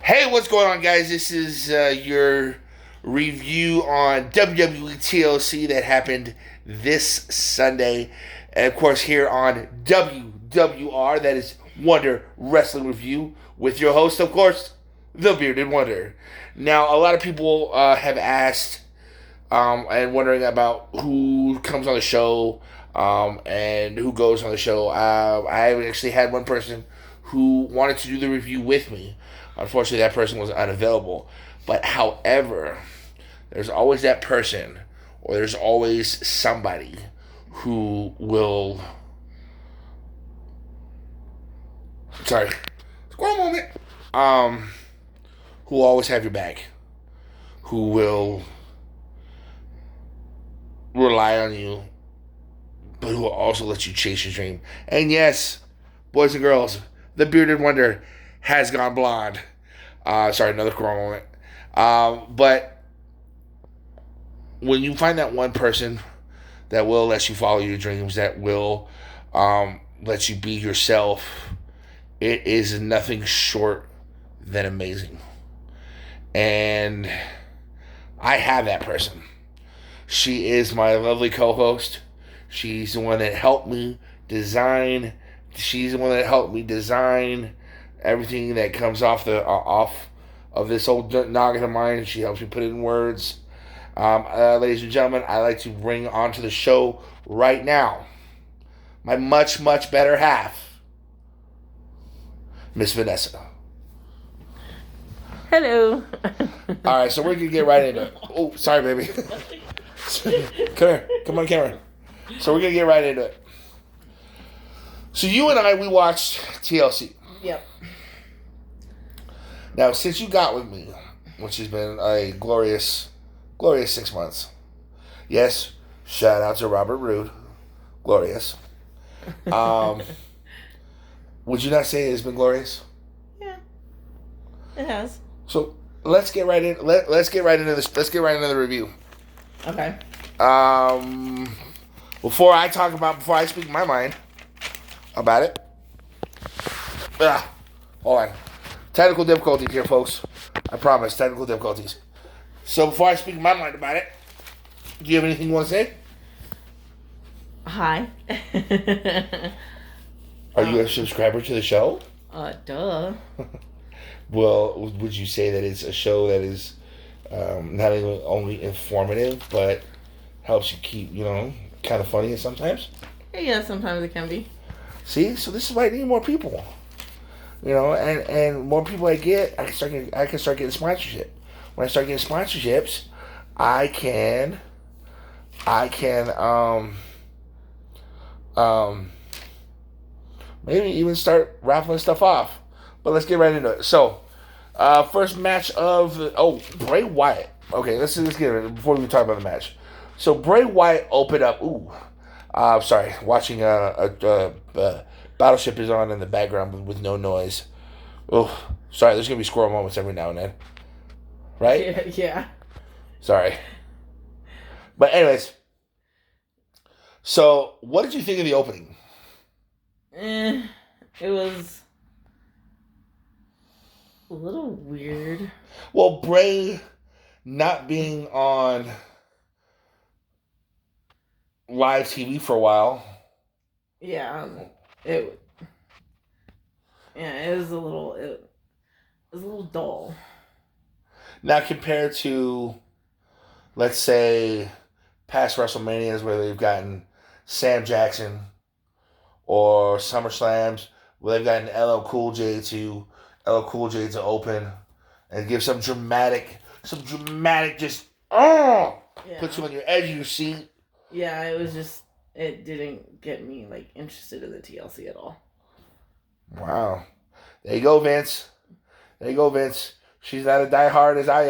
Hey, what's going on, guys? This is your review on WWE T.L.C. that happened this Sunday. And of course, here on W.W.R, that is Wonder Wrestling Review, with your host, of course, the Bearded Wonder. Now, a lot of people have asked and wondering about who comes on the show and who goes on the show. I actually had one person who wanted to do the review with me. Unfortunately, that person was unavailable. But however, there's always that person, or there's always somebody who will. Sorry, squirrel moment. Um, who will always have your back, who will rely on you, but who will also let you chase your dream. And yes, boys and girls, the Bearded Wonder has gone blonde. Sorry, another corona moment. But when you find that one person that will let you follow your dreams, that will let you be yourself, it is nothing short than amazing. And I have that person. She is my lovely co-host. She's the one that helped me design. She's the one that helped me design everything that comes off of this old noggin of mine. She helps me put it in words. Ladies and gentlemen, I'd like to bring onto the show right now my much, much better half, Miss Vanessa. Hello. All right, so we're gonna get right into it. Oh, sorry, baby. Come here. Come on, camera. So we're gonna get right into it. So you and I, we watched TLC. Yep. Now, since you got with me, which has been a glorious 6 months. Yes, shout out to Robert Roode. Glorious. Would you not say it's been glorious? Yeah. It has. So let's get right in. Let's get right into this. Let's get right into the review. Okay. Before I speak my mind about it. Hold on. Technical difficulties here, folks. I promise, technical difficulties. So before I speak my mind about it, do you have anything you want to say? Hi. Are you a subscriber to the show? Duh. Well, would you say that it's a show that is not only informative, but helps you keep, kind of funny sometimes? Yeah, sometimes it can be. See, so this is why I need more people. And more people I get, I can start getting sponsorship. When I start getting sponsorships, I can maybe even start raffling stuff off. But let's get right into it. So, first match of Bray Wyatt. Okay, let's get it before we talk about the match. So Bray Wyatt opened up. Sorry, watching Battleship is on in the background with no noise. Oh, sorry. There's gonna be squirrel moments every now and then, right? Yeah. Sorry. But anyways, so what did you think of the opening? It was a little weird. Well, Bray not being on live TV for a while. Yeah. It was a little dull. Now compared to, let's say, past WrestleManias where they've gotten Sam Jackson, or SummerSlams where they've gotten LL Cool J to open and give some dramatic just put you on your edge of your seat. Yeah, it didn't get me interested in the TLC at all. Wow. There you go, Vince. She's not as diehard as I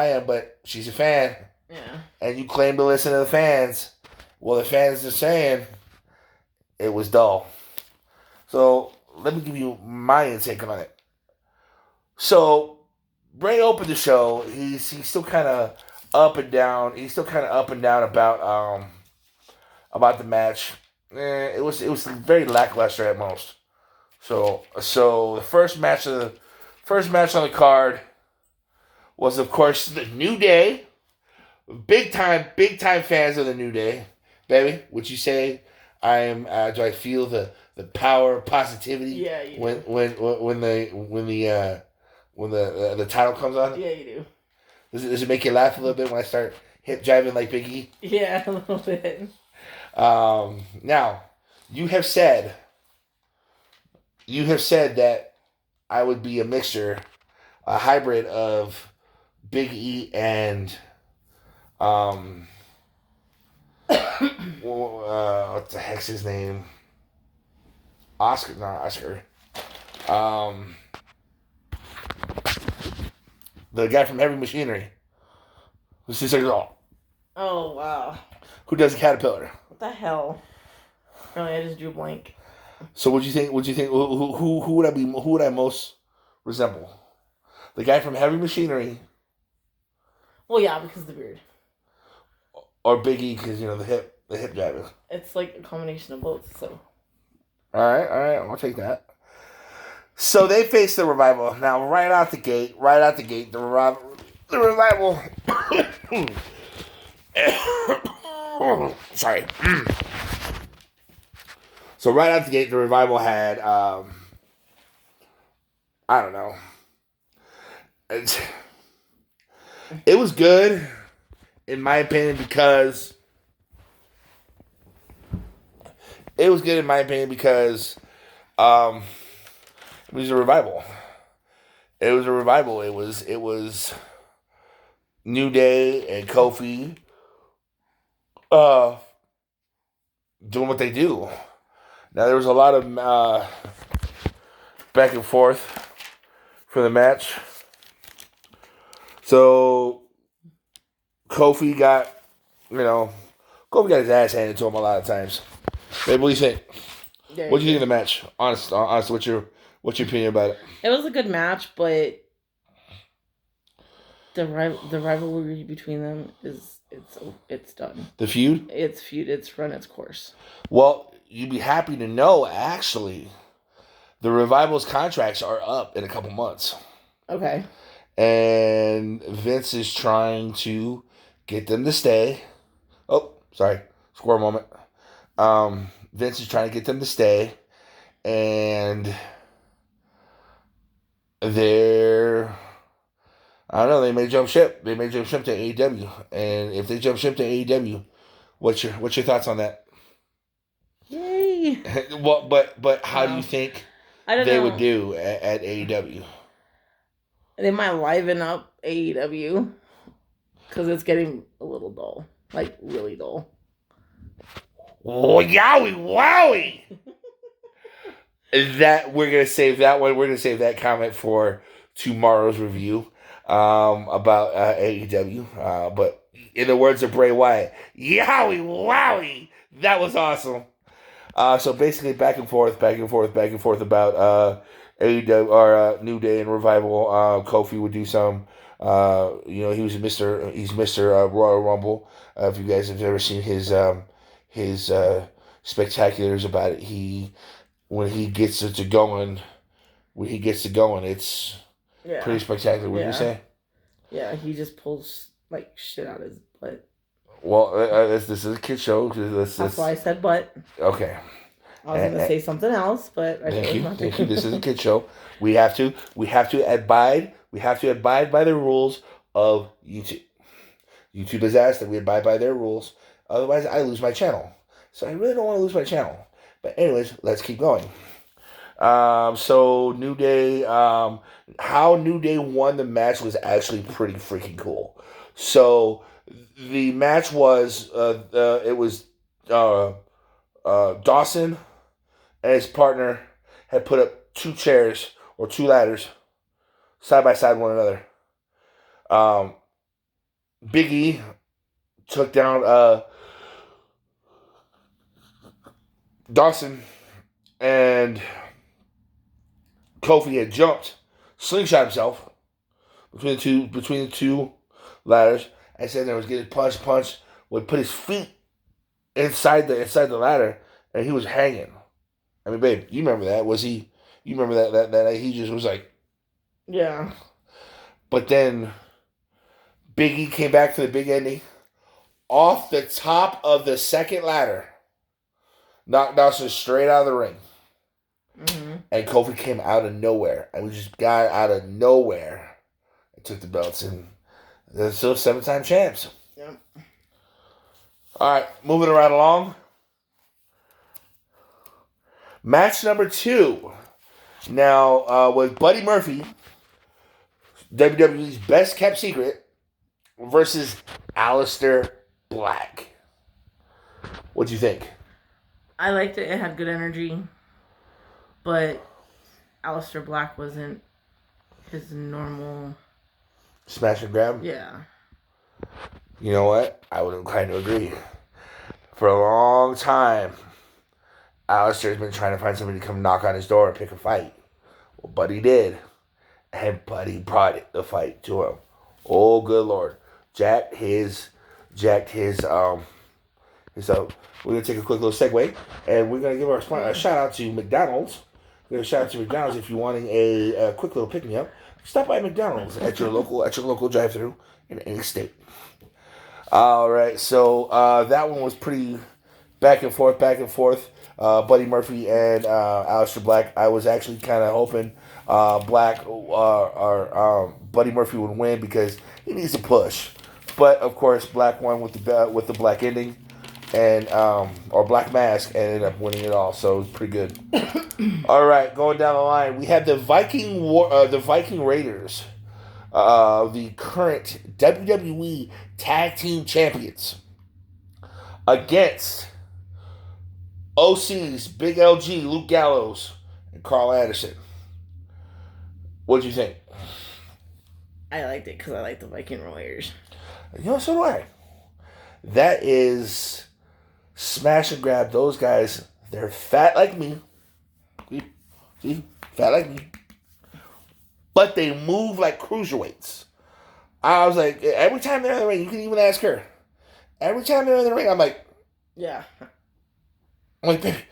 am. But she's a fan. Yeah. And you claim to listen to the fans. Well, the fans are saying it was dull. So, let me give you my intake on it. So, Bray opened the show. He's still kind of up and down. He's still kind of up and down about the match. It was very lackluster at most. So the first match of First match on the card was, of course, the New Day. Big time fans of the New Day, baby. Would you say I am? Do I feel the power of positivity? Yeah, you when do. the title comes on. Yeah, you do. Does it make you laugh a little bit when I start hip jiving like Big E? Yeah, a little bit. Now you have said that I would be a mixture, a hybrid of Big E and what the heck's his name? Oscar, not Oscar. Um, the guy from Heavy Machinery. Who's this girl? Oh, wow. Who does the Caterpillar? What the hell? Really, I just drew blank. So, what do you think? What do you think? Who would I be? Who would I most resemble? The guy from Heavy Machinery, Well, yeah, because of the beard. or Big E? Because the hip driver. It's like a combination of both, so. All right, I'll take that. So they face the Revival now. Right out the gate, the Revival. Sorry. So right out the gate, the Revival had I don't know. It was good, in my opinion, because it was was a revival. It was a revival. It was New Day and Kofi doing what they do. Now there was a lot of back and forth for the match. So Kofi got his ass handed to him a lot of times. Babe, what do you think? Yeah, What do you think of the match? Honest, what's your opinion about it? It was a good match, but the rivalry between them it's done. The feud? It's run its course. Well, you'd be happy to know, actually, the Revival's contracts are up in a couple months. Okay. And Vince is trying to get them to stay. Oh, sorry. Squirrel moment. Vince is trying to get them to stay. And I don't know, they may jump ship. They may jump ship to AEW. And if they jump ship to AEW, what's your thoughts on that? Yay. Well, but how do you think they would do at AEW? They might liven up AEW because it's getting a little dull, like really dull. Oh, yowie, wowie! That we're gonna save that one. We're gonna save that comment for tomorrow's review about AEW. But in the words of Bray Wyatt, yowie, wowie! That was awesome. So basically, back and forth about AEW or New Day and Revival. Kofi would do some. He was Mr. Royal Rumble. If you guys have ever seen his spectaculars about it, when he gets to going, it's pretty spectacular. What do you say? Yeah, he just pulls like shit out of his butt. Well, this is a kid show. That's why I said butt. Okay. I was going to say something else, but I thank you. This is a kid show. We have to abide by the rules of YouTube. YouTube has asked that we abide by their rules. Otherwise, I lose my channel. So I really don't want to lose my channel. But anyways, let's keep going. So New Day, how New Day won the match was actually pretty freaking cool. So the match was Dawson and his partner had put up 2 chairs or 2 ladders side by side one another. Big E took down Dawson, and Kofi had jumped, slingshot himself between the two ladders, and said there was getting punched, would put his feet inside the ladder, and he was hanging. I mean, babe, you remember that? You remember that he just was like, Yeah. But then Big E came back for the big ending off the top of the second ladder, knocked Dawson straight out of the ring. Mm-hmm. And Kofi came out of nowhere. And we just got out of nowhere and took the belts. And they're still 7-time champs. Yep. All right, moving right along. Match number 2. Now, was Buddy Murphy, WWE's best kept secret, versus Aleister Black. What'd you think? I liked it. It had good energy. But Aleister Black wasn't his normal. Smash and grab? Yeah. You know what? I would kind of agree. For a long time, Aleister's been trying to find somebody to come knock on his door and pick a fight. Well, Buddy did. And Buddy brought the fight to him. Oh, good Lord. Jacked his we're gonna take a quick little segue, and we're gonna give a shout out to McDonald's. We're gonna shout out to McDonald's if you're wanting a quick little pick me up. Stop by McDonald's at your local drive-thru in any state. All right, so that one was pretty back and forth. Buddy Murphy and Aleister Black. I was actually kind of hoping Buddy Murphy would win because he needs a push. But of course, Black won with the black ending, and or Black Mask, and ended up winning it all. So it was pretty good. All right, going down the line, we had the Viking Raiders, the current WWE Tag Team Champions, against OC's Big LG, Luke Gallows, and Carl Anderson. What'd you think? I liked it because I like the Viking Warriors. You know, so do I. That is smash and grab. Those guys, they're fat like me. See? Fat like me. But they move like cruiserweights. I was like, every time they're in the ring, you can even ask her. Every time they're in the ring, I'm like, yeah. I'm like, baby,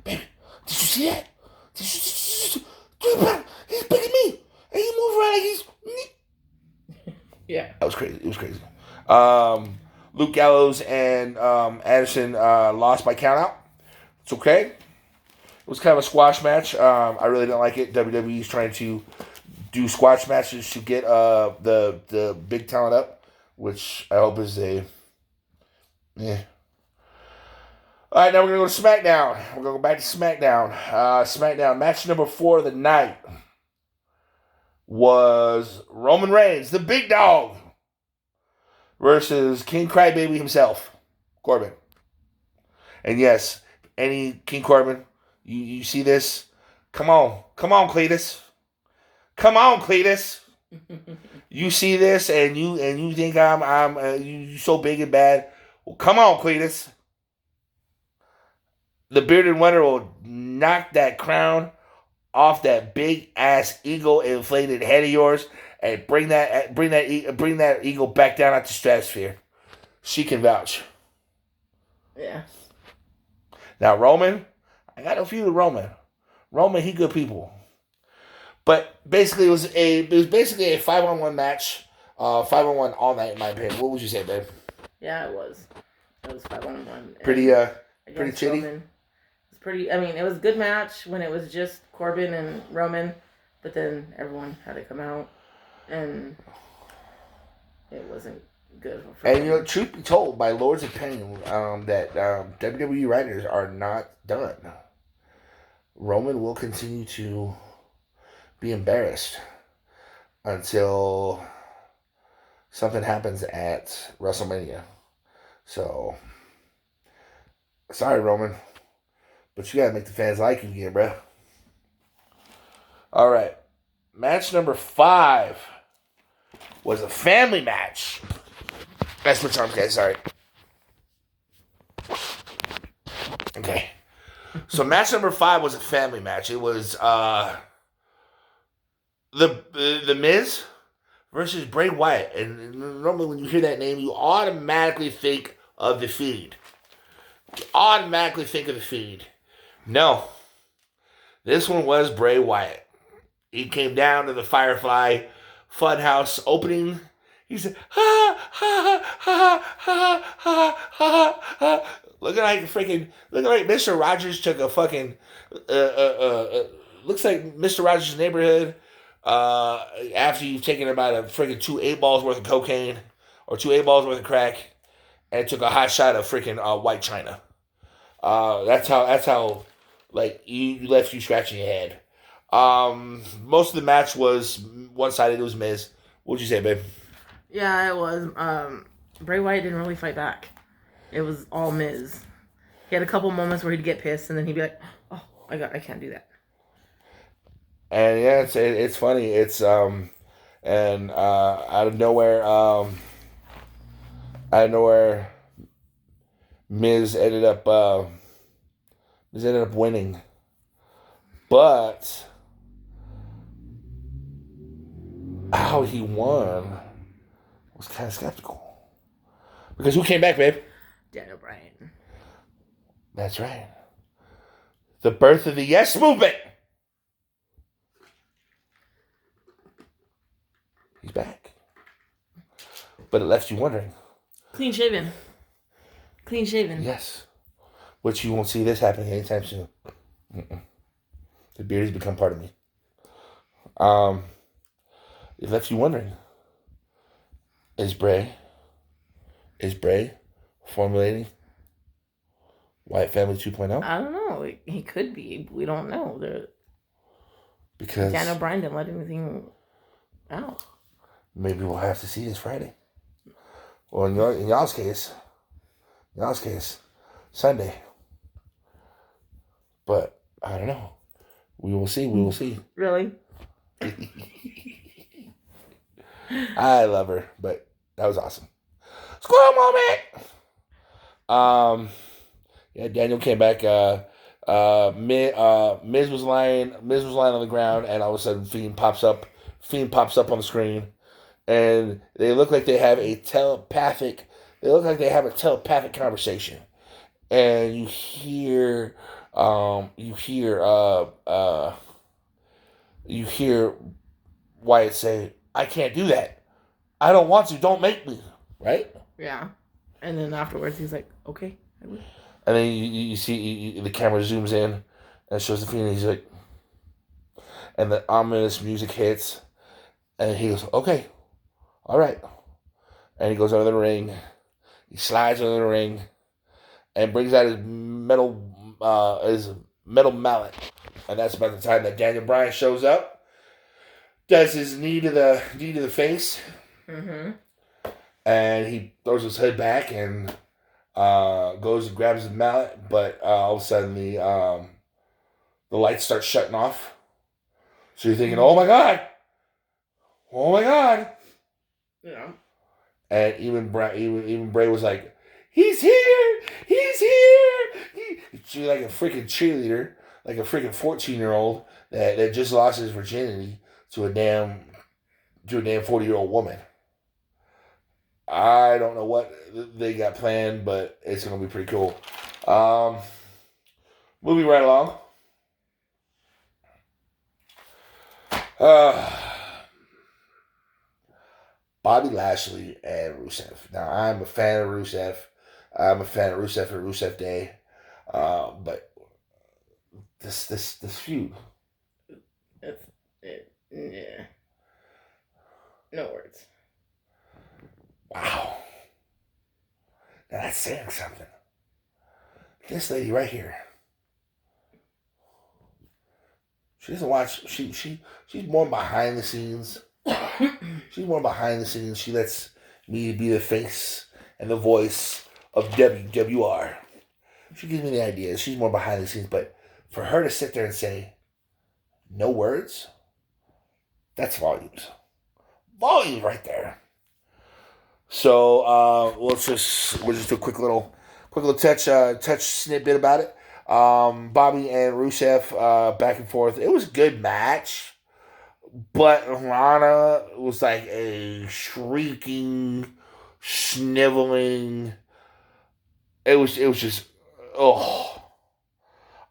did you see that? He's bigger than me. And he moves around like he's... Yeah. That was crazy. It was crazy. Luke Gallows and Anderson lost by countout. It's okay. It was kind of a squash match. I really didn't like it. WWE's trying to do squash matches to get the big talent up, which I hope is a... Yeah. All right, now we're going to go to SmackDown. We're going to go back to SmackDown. SmackDown match number 4 of the night was Roman Reigns, the big dog, versus King Crybaby himself, Corbin. And yes, any King Corbin, you see this? Come on, Cletus. Come on, Cletus. You see this and you think you so big and bad. Well, come on, Cletus. The bearded wonder will knock that crown off that big ass eagle inflated head of yours and bring that eagle back down at the stratosphere. She can vouch. Yeah. Now Roman, I got no feud with Roman. Roman, he good people. But basically it was basically a 5-on-1 match. 5-on-1 all night in my opinion. What would you say, babe? Yeah, it was. It was 5-on-1. Pretty chitty. Roman. It was a good match when it was just Corbin and Roman, but then everyone had to come out, and it wasn't good. And you know, truth be told, my Lord's opinion, that WWE writers are not done. Roman will continue to be embarrassed until something happens at WrestleMania. So, sorry, Roman. But you gotta make the fans like you again, bro. All right. Match number 5 was a family match. That's my time, guys. Sorry. Okay. So match number 5 was a family match. It was the Miz versus Bray Wyatt. And normally when you hear that name, you automatically think of the Fiend. No. This one was Bray Wyatt. he came down to the Firefly Funhouse opening. He said, ha, ha, ha, ha, ha, ha, ha, ha. Looking like Mr. Rogers took a fucking, looks like Mr. Rogers' Neighborhood, after you've taken about a freaking 2 8 balls worth of cocaine, or 2 8 balls worth of crack, and took a hot shot of freaking white china. That's how like you left you scratching your head. Most of the match was one sided. It was Miz. What'd you say, babe? Yeah, it was. Bray Wyatt didn't really fight back. It was all Miz. He had a couple moments where he'd get pissed, and then he'd be like, "Oh, I can't do that." And yeah, it's funny. It's and out of nowhere, Miz ended up winning, but how he won was kind of skeptical because who came back, babe? Daniel Bryan. That's right. The birth of the Yes Movement. He's back. But it left you wondering. Clean shaven. Clean shaven. Yes. Which you won't see this happening anytime soon. Mm-mm. The beard has become part of me. It left you wondering. Is Bray formulating Wyatt Family 2.0? I don't know. He could be. We don't know. Because Daniel Bryan didn't let anything out. Maybe we'll have to see this Friday. Or in y'all's case, Sunday. But I don't know. We will see. Really? I love her, but that was awesome. Squirrel moment. Yeah, Daniel came back. Miz was lying on the ground, and all of a sudden, Fiend pops up on the screen, and they look like they have a telepathic conversation, and you hear Wyatt say, "I can't do that. I don't want to. Don't make me." Right? Yeah. And then afterwards, he's like, "Okay, I will." And then you see the camera zooms in and shows the Fiend. And he's like, and the ominous music hits, and he goes, "Okay, all right." And he goes under the ring. He slides under the ring, and brings out his metal mallet. And that's about the time that Daniel Bryan shows up, does his knee to the face, and he throws his head back and goes and grabs the mallet, but all of a sudden the lights start shutting off. So you're thinking, "Oh my god, Yeah. And even Bray was like, "He's here! She's like a freaking cheerleader, like a freaking 14-year-old that just lost his virginity to a damn 40-year-old woman. I don't know what they got planned, but it's gonna be pretty cool. Moving right along. Bobby Lashley and Rusev. Now, I'm a fan of Rusev. I'm a fan of Rusev for Rusev Day. But this feud. Yeah. No words. Wow. Now that's saying something. This lady right here. She doesn't watch. She's more behind the scenes. She's more behind the scenes. She lets me be the face and the voice of W.W.R. She gives me the ideas. She's more behind the scenes. But for her to sit there and say, no words, that's volumes. Volumes right there. So we'll just do a quick little touch snippet about it. Bobby and Rusev back and forth. It was a good match. But Lana was like a shrieking, sniveling. It was just, I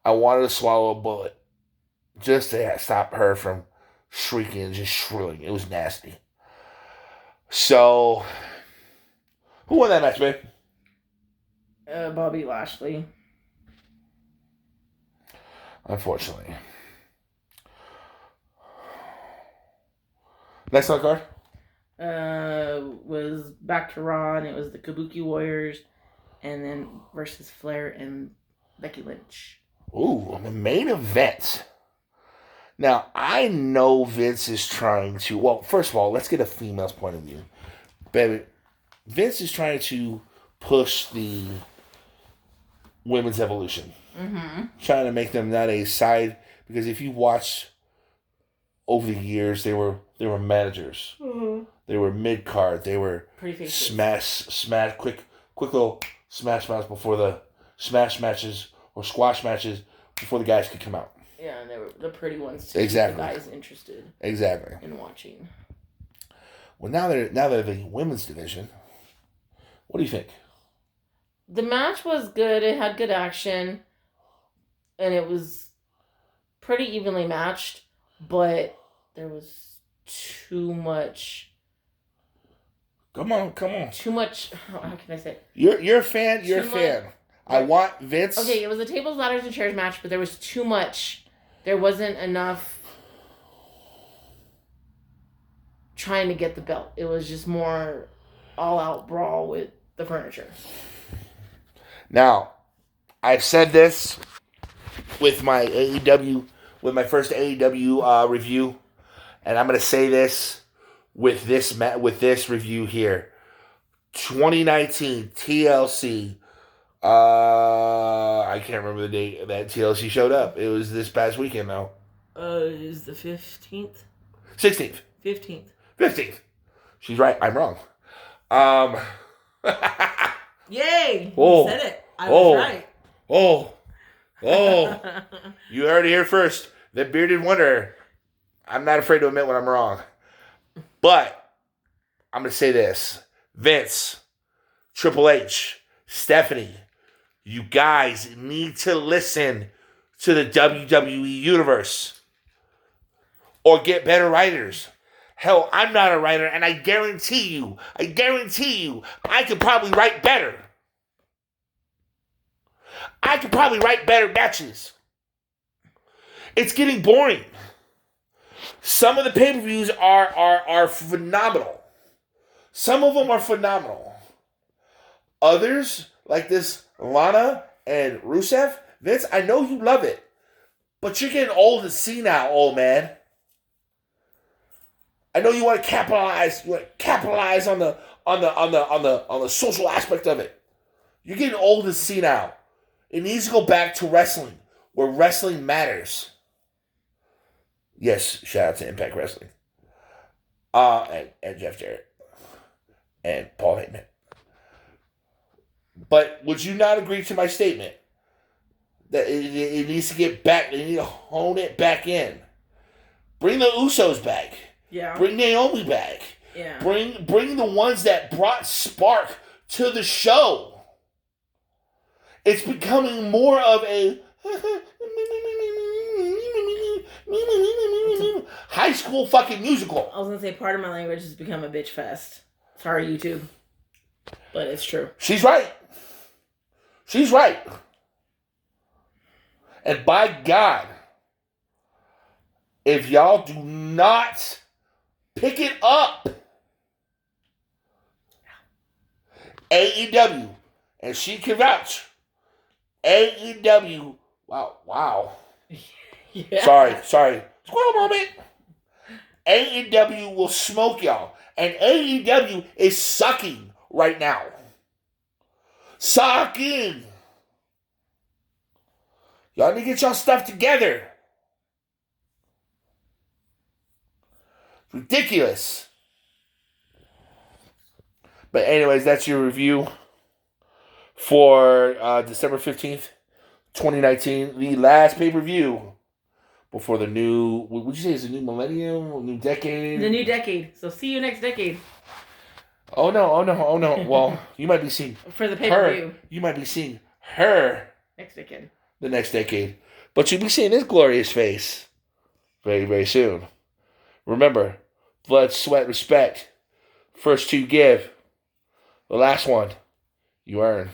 wanted to swallow a bullet just to stop her from shrieking and just shrilling. It was nasty. So, who won that match, man? Bobby Lashley. Unfortunately. Next on card? Was back to Raw, and it was the Kabuki Warriors, and then versus Flair and Becky Lynch. Ooh, the main event. Now, I know Vince is trying to... Well, first of all, let's get a female's point of view. Baby, Vince is trying to push the women's evolution. Mm-hmm. Trying to make them not a side... Because if you watch over the years, they were managers. Mm-hmm. They were mid-card. They were Pretty smash, quick little smash matches before the smash matches or squash matches before the guys could come out. Yeah, and they were the pretty ones to Exactly. keep the guys interested. Exactly. In watching. Well, now they're the women's division. What do you think? The match was good. It had good action, and it was pretty evenly matched. But there was too much. Come on. Too much. How can I say it? You're a fan. You're a fan. I want Vince. Okay, it was a tables, ladders, and chairs match, but there was too much. There wasn't enough trying to get the belt. It was just more all-out brawl with the furniture. Now, I've said this with my AEW, with my first AEW review, and I'm going to say this with this review here. 2019 T.L.C. I can't remember the date that T.L.C. showed up. It was this past weekend, though. It is the 15th? 16th. 15th. She's right. I'm wrong. Yay! Oh, you said it. I was right. Oh. You heard it here first. The Bearded Wonder. I'm not afraid to admit when I'm wrong. But I'm going to say this. Vince, Triple H, Stephanie, you guys need to listen to the WWE Universe. Or get better writers. Hell, I'm not a writer, and I guarantee you, I could probably write better. I could probably write better matches. It's getting boring. Some of the pay-per-views are phenomenal. Some of them are phenomenal. Others, like this Lana and Rusev, Vince, I know you love it, but you're getting old to see now, old man. I know you want to capitalize. You want to capitalize on the social aspect of it. You're getting old to see now. It needs to go back to wrestling, where wrestling matters. Yes, shout out to Impact Wrestling. And Jeff Jarrett. And Paul Heyman. But would you not agree to my statement? That it needs to get back, they need to hone it back in. Bring the Usos back. Yeah. Bring Naomi back. Yeah. Bring the ones that brought spark to the show. It's becoming more of a high school fucking musical. I was gonna say part of my language has become a bitch fest. Sorry, YouTube. But it's true. She's right. And by God, if y'all do not pick it up, AEW, and she can vouch, AEW, wow. Yeah. Sorry. Squirrel moment. AEW will smoke y'all. And AEW is sucking right now. Sucking. Y'all need to get y'all stuff together. Ridiculous. But anyways, that's your review for December 15th, 2019. The last pay-per-view before the new, what would you say is the new millennium, new decade? The new decade. So see you next decade. Oh no. Well, you might be seeing for the pay-per-view. You might be seeing her next decade. The next decade. But you'll be seeing this glorious face very, very soon. Remember, blood, sweat, respect. First two give. The last one, you earn.